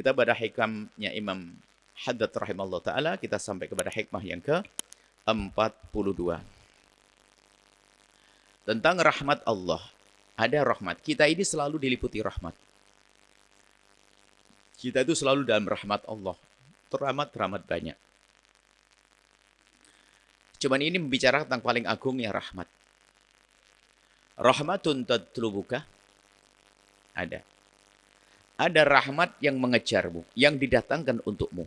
Kita pada hikamnya Imam Haddad rahimahullah ta'ala, kita sampai kepada hikmah yang ke-42. Tentang rahmat Allah. Ada rahmat. Kita ini selalu diliputi rahmat. Kita itu selalu dalam rahmat Allah. Rahmat banyak. Cuman ini membicarakan tentang paling agungnya rahmat. Rahmatun tatlubuka. Ada. Ada rahmat yang mengejarmu, yang didatangkan untukmu.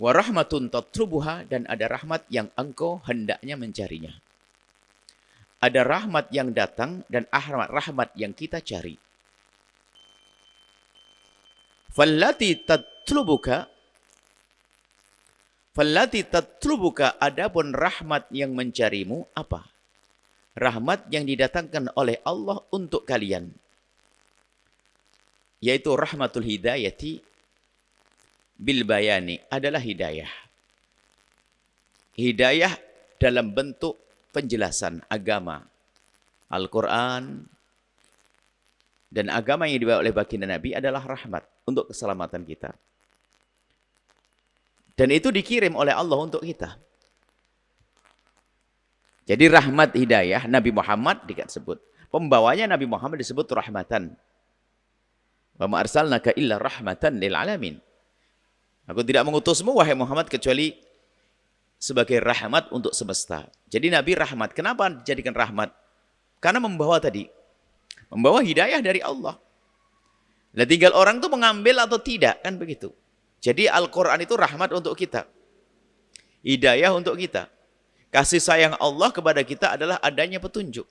Wa rahmatun tatlubuha, dan ada rahmat yang engkau hendaknya mencarinya. Ada rahmat yang datang dan rahmat yang kita cari. Fallati tatlubuka, adapun rahmat yang mencarimu apa? Rahmat yang didatangkan oleh Allah untuk kalian. Yaitu rahmatul hidayati bil bayani, adalah hidayah. Hidayah dalam bentuk penjelasan agama. Al-Quran dan agama yang dibawa oleh baginda Nabi adalah rahmat untuk keselamatan kita. Dan itu dikirim oleh Allah untuk kita. Jadi rahmat hidayah Nabi Muhammad disebut. Pembawanya Nabi Muhammad disebut rahmatan. Wa ma arsalnaka illa rahmatan lil alamin. Aku tidak mengutusmu wahai Muhammad kecuali sebagai rahmat untuk semesta. Jadi Nabi rahmat. Kenapa dijadikan rahmat? Karena membawa tadi. Membawa hidayah dari Allah. Nah, tinggal orang itu mengambil atau tidak, kan begitu. Jadi Al-Quran itu rahmat untuk kita. Hidayah untuk kita. Kasih sayang Allah kepada kita adalah adanya petunjuk.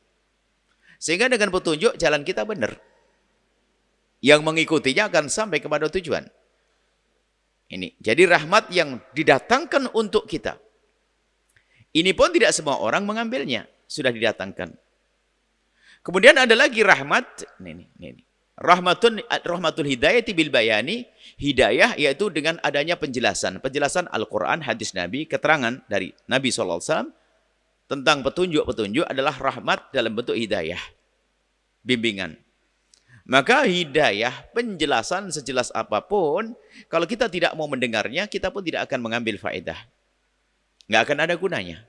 Sehingga dengan petunjuk jalan kita benar. Yang mengikutinya akan sampai kepada tujuan. Ini. Jadi rahmat yang didatangkan untuk kita. Ini pun tidak semua orang mengambilnya. Sudah didatangkan. Kemudian ada lagi rahmat. Ini. Rahmatul hidayati bil bayani. Hidayah yaitu dengan adanya penjelasan. Penjelasan Al-Quran, hadis Nabi, keterangan dari Nabi SAW. Tentang petunjuk-petunjuk adalah rahmat dalam bentuk hidayah. Bimbingan. Maka hidayah, penjelasan sejelas apapun, kalau kita tidak mau mendengarnya, kita pun tidak akan mengambil faedah. Nggak akan ada gunanya.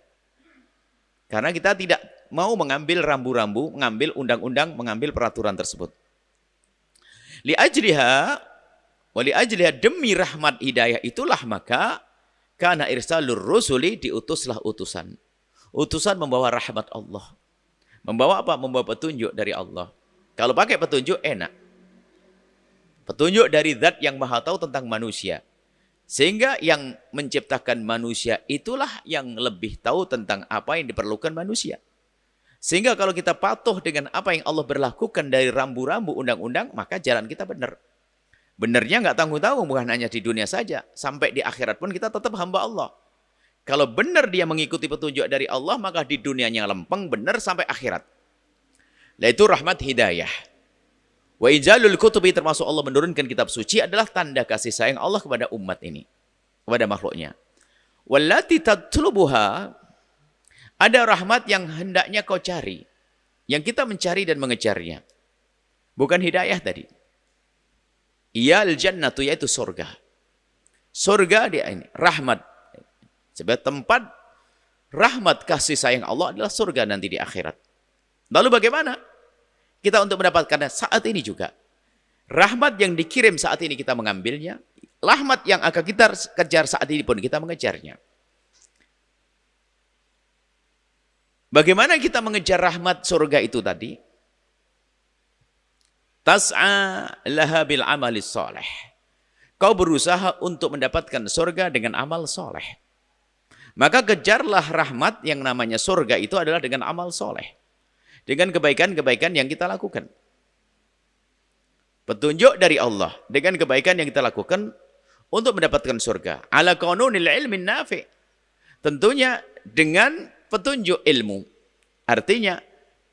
Karena kita tidak mau mengambil rambu-rambu, mengambil undang-undang, mengambil peraturan tersebut. Li'ajliha, demi rahmat hidayah itulah maka, karena irsalur rusuli, diutuslah utusan. Utusan membawa rahmat Allah. Membawa apa? Membawa petunjuk dari Allah. Kalau pakai petunjuk enak. Petunjuk dari zat yang maha tahu tentang manusia. Sehingga yang menciptakan manusia itulah yang lebih tahu tentang apa yang diperlukan manusia. Sehingga kalau kita patuh dengan apa yang Allah berlakukan dari rambu-rambu undang-undang, maka jalan kita benar. Benarnya nggak tanggung-tanggung, bukan hanya di dunia saja. Sampai di akhirat pun kita tetap hamba Allah. Kalau benar dia mengikuti petunjuk dari Allah, maka di dunianya lempeng benar sampai akhirat. Yaitu rahmat hidayah. Wa injalul kutubi, termasuk Allah menurunkan kitab suci, adalah tanda kasih sayang Allah kepada umat ini. Kepada makhluknya. Wallati tatlubuha, ada rahmat yang hendaknya kau cari. Yang kita mencari dan mengejarnya. Bukan hidayah tadi. Iyal jannatu, yaitu surga. Surga dia ini, rahmat. Sebab tempat rahmat kasih sayang Allah adalah surga nanti di akhirat. Lalu bagaimana kita untuk mendapatkannya saat ini juga? Rahmat yang dikirim saat ini kita mengambilnya. Rahmat yang akan kita kejar saat ini pun kita mengejarnya. Bagaimana kita mengejar rahmat surga itu tadi? Tas'a laha bil amalis soleh. Kau berusaha untuk mendapatkan surga dengan amal soleh. Maka kejarlah rahmat yang namanya surga itu adalah dengan amal soleh. Dengan kebaikan-kebaikan yang kita lakukan. Petunjuk dari Allah. Dengan kebaikan yang kita lakukan untuk mendapatkan surga. Ala qanunil ilmin nafi'. Tentunya dengan petunjuk ilmu. Artinya,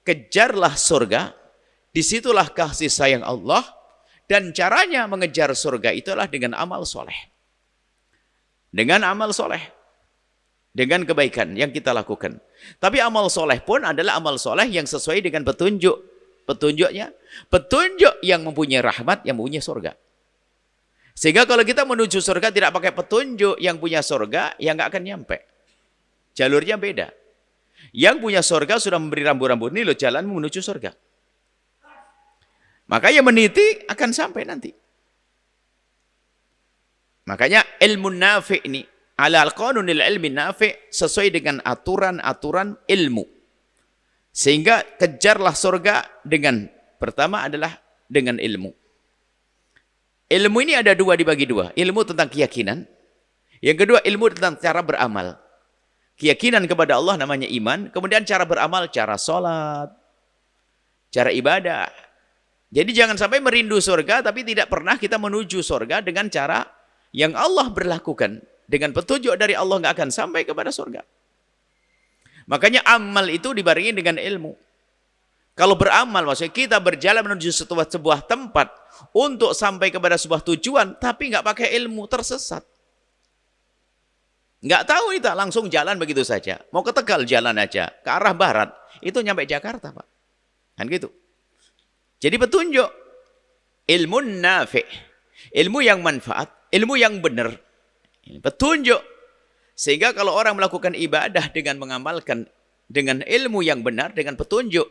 kejarlah surga. Disitulah kasih sayang Allah. Dan caranya mengejar surga itulah dengan amal soleh. Dengan amal soleh. Dengan kebaikan yang kita lakukan. Tapi amal soleh pun adalah amal soleh yang sesuai dengan petunjuk. Petunjuknya, petunjuk yang mempunyai rahmat, yang mempunyai surga. Sehingga kalau kita menuju surga tidak pakai petunjuk, yang punya surga ya nggak akan nyampe. Jalurnya beda. Yang punya surga sudah memberi rambu-rambu, ini loh jalan menuju surga. Makanya meniti akan sampai nanti. Makanya ilmu nafi' ini ala al-qanunil ilmi nafi' sesuai dengan aturan-aturan ilmu. Sehingga kejarlah surga dengan pertama adalah dengan ilmu. Ilmu ini ada dua, dibagi dua. Ilmu tentang keyakinan. Yang kedua ilmu tentang cara beramal. Keyakinan kepada Allah namanya iman. Kemudian cara beramal, cara sholat, cara ibadah. Jadi jangan sampai merindu surga tapi tidak pernah kita menuju surga dengan cara yang Allah berlakukan. Dengan petunjuk dari Allah nggak akan sampai kepada surga. Makanya amal itu dibarengi dengan ilmu. Kalau beramal, maksudnya kita berjalan menuju sebuah tempat untuk sampai kepada sebuah tujuan, tapi nggak pakai ilmu, tersesat. Nggak tahu kita langsung jalan begitu saja. Mau ke Tegal jalan aja, ke arah barat, itu nyampe Jakarta, Pak. Kan gitu. Jadi petunjuk, ilmu nafi', ilmu yang manfaat, ilmu yang benar, petunjuk. Sehingga kalau orang melakukan ibadah dengan mengamalkan dengan ilmu yang benar, dengan petunjuk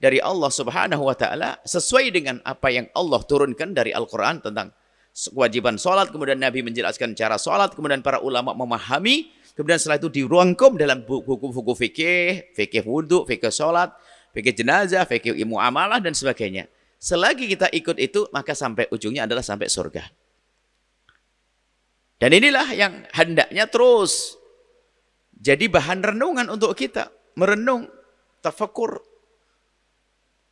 dari Allah Subhanahu wa taala sesuai dengan apa yang Allah turunkan dari Al-Qur'an tentang kewajiban salat, kemudian Nabi menjelaskan cara salat, kemudian para ulama memahami, kemudian setelah itu dirangkum dalam buku-buku fikih wudu, fikih salat, fikih jenazah, fikih muamalah dan sebagainya. Selagi kita ikut itu, maka sampai ujungnya adalah sampai surga. Dan inilah yang hendaknya terus jadi bahan renungan untuk kita, merenung, tafakur.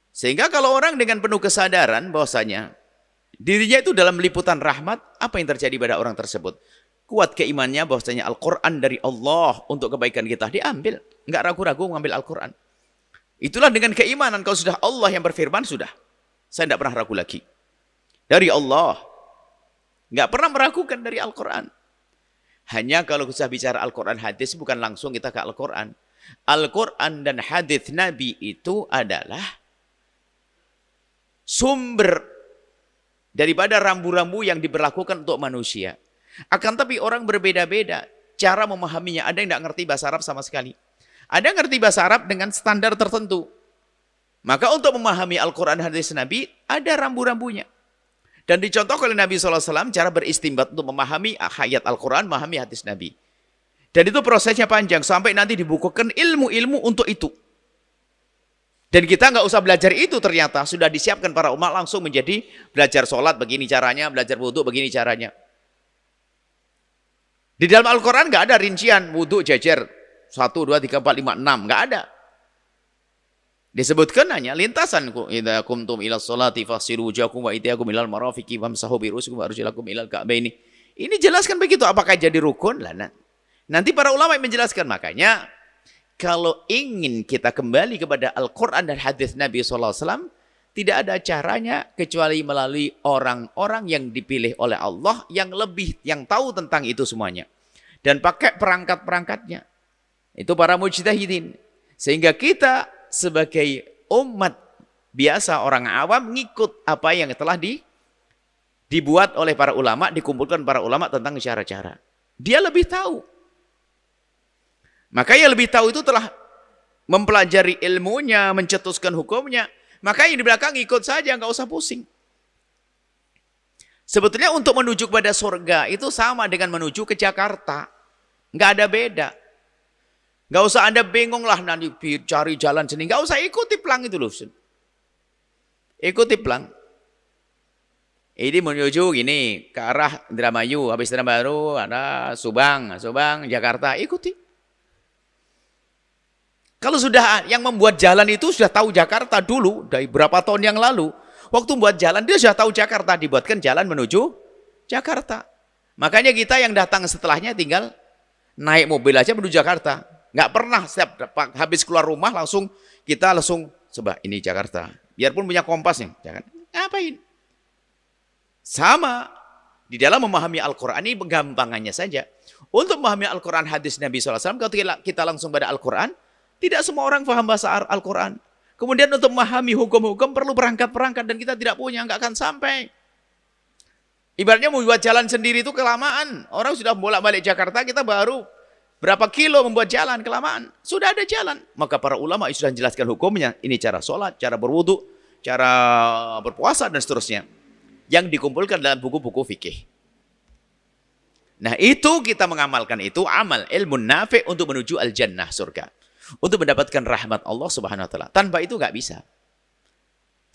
Sehingga kalau orang dengan penuh kesadaran bahwasanya dirinya itu dalam liputan rahmat, apa yang terjadi pada orang tersebut? Kuat keimannya bahwasanya Al-Quran dari Allah untuk kebaikan kita, diambil. Enggak ragu-ragu mengambil Al-Quran. Itulah dengan keimanan, kalau sudah Allah yang berfirman, sudah. Saya tidak pernah ragu lagi. Dari Allah. Enggak pernah meragukan dari Al-Quran. Hanya kalau kita bicara Al-Quran hadis, bukan langsung kita ke Al-Quran. Al-Quran dan hadis Nabi itu adalah sumber daripada rambu-rambu yang diberlakukan untuk manusia. Akan tapi orang berbeda-beda cara memahaminya. Ada yang tidak ngerti bahasa Arab sama sekali. Ada yang ngerti bahasa Arab dengan standar tertentu. Maka untuk memahami Al-Quran hadis Nabi, ada rambu-rambunya. Dan dicontohkan oleh Nabi SAW cara beristimbat untuk memahami ayat Al-Quran, memahami hadis Nabi. Dan itu prosesnya panjang, sampai nanti dibukukan ilmu-ilmu untuk itu. Dan kita nggak usah belajar itu, ternyata sudah disiapkan para umat langsung menjadi belajar sholat begini caranya, belajar wudhu begini caranya. Di dalam Al-Quran nggak ada rincian wudhu jejer 1, 2, 3, 4, 5, 6, nggak ada. Disebutkan hanya lintasan. Idza qumtum ila sholati faghsilu wujuhakum wa aydiyakum ilal marafiqi wamsahu bi ru'usikum wa arjulakum ilal ka'baini. Ini jelaskan begitu, apakah jadi rukun? Lah nanti para ulama yang menjelaskan. Makanya kalau ingin kita kembali kepada Al-Quran dan hadis Nabi SAW, tidak ada caranya kecuali melalui orang-orang yang dipilih oleh Allah yang tahu tentang itu semuanya. Dan pakai perangkat-perangkatnya. Itu para mujtahidin. Sehingga kita sebagai umat biasa, orang awam, ngikut apa yang telah dibuat oleh para ulama, dikumpulkan para ulama tentang cara-cara. Dia lebih tahu. Maka yang lebih tahu itu telah mempelajari ilmunya, mencetuskan hukumnya. Maka yang di belakang ikut saja, nggak usah pusing. Sebetulnya untuk menuju kepada surga itu sama dengan menuju ke Jakarta. Nggak ada beda. Nggak usah Anda bingung lah nanti cari jalan sini. Nggak usah, ikuti pelang itu loh. Ikuti pelang. Ini menuju gini, ke arah Indramayu, habis Indramayu ada Subang, Jakarta, ikuti. Kalau sudah yang membuat jalan itu sudah tahu Jakarta dulu, dari berapa tahun yang lalu, waktu membuat jalan dia sudah tahu Jakarta, dibuatkan jalan menuju Jakarta. Makanya kita yang datang setelahnya tinggal naik mobil aja menuju Jakarta. Nggak pernah setiap habis keluar rumah kita langsung coba ini Jakarta. Biarpun punya kompasnya, jangan ngapain. Sama di dalam memahami Al-Quran ini penggampangannya saja. Untuk memahami Al-Quran hadis Nabi SAW, kalau kita langsung pada Al-Quran, tidak semua orang paham bahasa Al-Quran. Kemudian untuk memahami hukum-hukum perlu perangkat-perangkat dan kita tidak punya, nggak akan sampai. Ibaratnya membuat jalan sendiri itu kelamaan. Orang sudah bolak-balik Jakarta, kita baru berapa kilo membuat jalan, kelamaan. Sudah ada jalan. Maka para ulama sudah menjelaskan hukumnya. Ini cara sholat, cara berwudu, cara berpuasa, dan seterusnya. Yang dikumpulkan dalam buku-buku fikih. Nah itu kita mengamalkan itu amal ilmu nafi' untuk menuju al-jannah, surga. Untuk mendapatkan rahmat Allah subhanahu wa ta'ala. Tanpa itu nggak bisa.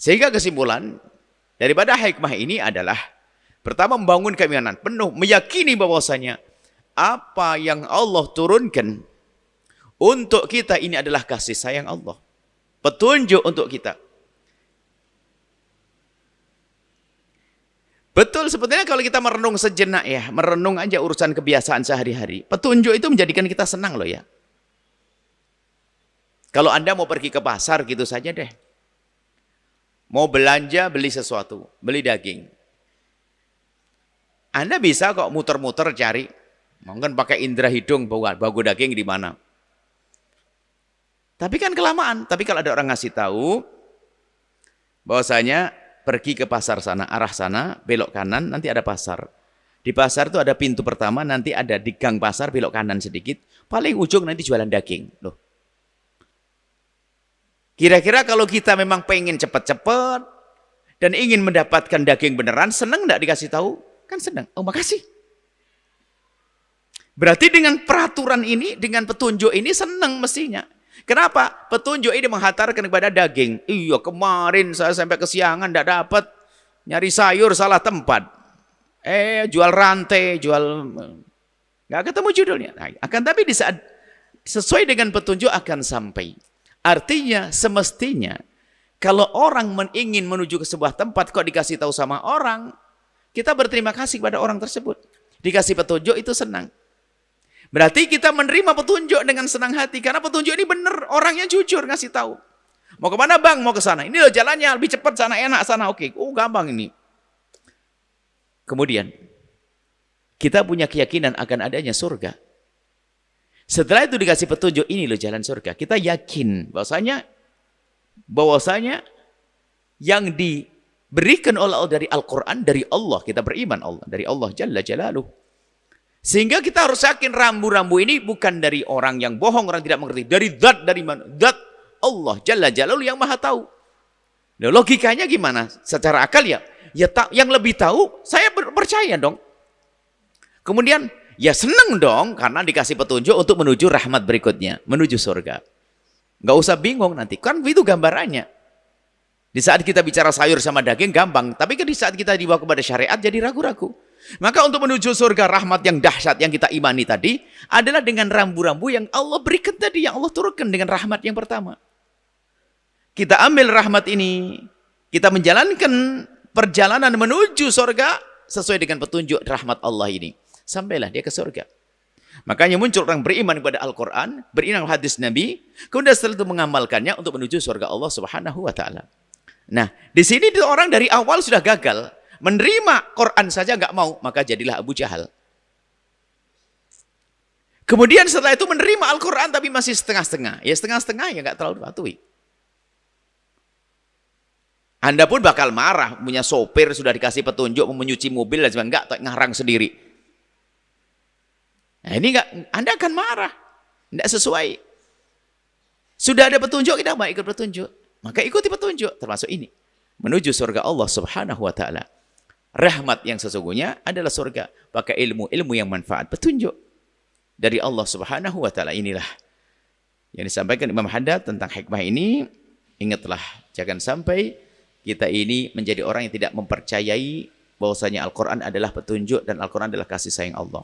Sehingga kesimpulan daripada hikmah ini adalah pertama, membangun keimanan penuh, meyakini bahwasanya apa yang Allah turunkan untuk kita ini adalah kasih sayang Allah. Petunjuk untuk kita. Betul, sebetulnya kalau kita merenung sejenak ya, merenung aja urusan kebiasaan sehari-hari. Petunjuk itu menjadikan kita senang loh ya. Kalau Anda mau pergi ke pasar gitu saja deh. Mau belanja, beli sesuatu, beli daging. Anda bisa kok muter-muter cari. Mungkin pakai indera hidung bawa daging di mana. Tapi kan kelamaan. Tapi kalau ada orang ngasih tahu bahwasanya pergi ke pasar sana, arah sana, belok kanan, nanti ada pasar. Di pasar itu ada pintu pertama, nanti ada di gang pasar, belok kanan sedikit. Paling ujung nanti jualan daging. Loh. Kira-kira kalau kita memang pengen cepat-cepat dan ingin mendapatkan daging beneran, senang enggak dikasih tahu? Kan senang. Oh, makasih. Berarti dengan peraturan ini, dengan petunjuk ini senang mestinya. Kenapa? Petunjuk ini menghantarkan kepada daging. Iya, kemarin saya sampai kesiangan tidak dapat, nyari sayur salah tempat. Jual rantai, nggak ketemu judulnya. Nah, akan tapi di saat sesuai dengan petunjuk akan sampai. Artinya semestinya kalau orang ingin menuju ke sebuah tempat kok dikasih tahu sama orang, kita berterima kasih kepada orang tersebut. Dikasih petunjuk itu senang. Berarti kita menerima petunjuk dengan senang hati. Karena petunjuk ini benar. Orangnya jujur ngasih tahu. Mau kemana bang? Mau ke sana. Ini loh jalannya lebih cepat sana, enak sana. Oke. Oh gampang ini. Kemudian. Kita punya keyakinan akan adanya surga. Setelah itu dikasih petunjuk. Ini loh jalan surga. Kita yakin bahwasanya yang diberikan oleh Allah dari Al-Quran. Dari Allah. Kita beriman Allah. Dari Allah Jalla Jalaluh. Sehingga kita harus yakin rambu-rambu ini bukan dari orang yang bohong, orang tidak mengerti. Dari mana? Zat Allah Jalla Jalaluhu yang maha tahu. Nah, logikanya gimana? Secara akal ya yang lebih tahu, saya percaya dong. Kemudian, ya senang dong karena dikasih petunjuk untuk menuju rahmat berikutnya. Menuju surga. Nggak usah bingung nanti. Kan itu gambarannya. Di saat kita bicara sayur sama daging gampang. Tapi di saat kita dibawa kepada syariat jadi ragu-ragu. Maka untuk menuju surga rahmat yang dahsyat yang kita imani tadi adalah dengan rambu-rambu yang Allah berikan tadi, yang Allah turunkan dengan rahmat yang pertama. Kita ambil rahmat ini, kita menjalankan perjalanan menuju surga sesuai dengan petunjuk rahmat Allah ini. Sampailah dia ke surga. Makanya muncul orang beriman kepada Al-Quran, beriman kepada hadis Nabi, kemudian setelah itu mengamalkannya untuk menuju surga Allah Subhanahu wa Ta'ala. Nah, di sini orang dari awal sudah gagal. Menerima Quran saja nggak mau, maka jadilah Abu Jahal. Kemudian setelah itu menerima Al-Quran tapi masih setengah-setengah. Ya setengah-setengah ya nggak terlalu patuhi. Anda pun bakal marah, punya sopir sudah dikasih petunjuk mau menyuci mobil dan sebagainya, nggak ngarang sendiri. Nah ini Anda akan marah, nggak sesuai. Sudah ada petunjuk, kita mau ikut petunjuk, maka ikuti petunjuk, termasuk ini menuju surga Allah Subhanahu wa Ta'ala. Rahmat yang sesungguhnya adalah surga. Pakai ilmu yang manfaat. Petunjuk dari Allah Subhanahu wa Ta'ala. Inilah yang disampaikan Imam Haddad tentang hikmah ini. Ingatlah, jangan sampai kita ini menjadi orang yang tidak mempercayai bahwasanya Al-Quran adalah petunjuk dan Al-Quran adalah kasih sayang Allah.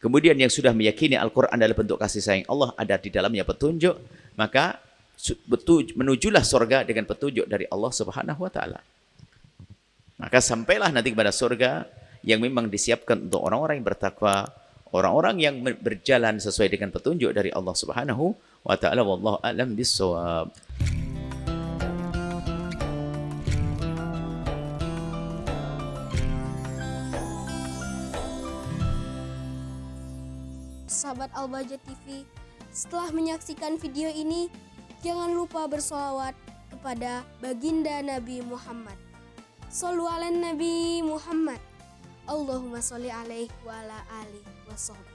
Kemudian yang sudah meyakini Al-Quran adalah bentuk kasih sayang Allah, ada di dalamnya petunjuk, maka menujulah surga dengan petunjuk dari Allah Subhanahu wa Ta'ala. Maka sampailah nanti kepada surga yang memang disiapkan untuk orang-orang yang bertakwa, orang-orang yang berjalan sesuai dengan petunjuk dari Allah Subhanahu wa Ta'ala. Wallahu a'lam bissawab. Sahabat Al-Bahjah TV, setelah menyaksikan video ini, jangan lupa bersolawat kepada baginda Nabi Muhammad. Shollu ala Nabi Muhammad. Allahumma sholli alaihi wa ala alihi wa sahbihi.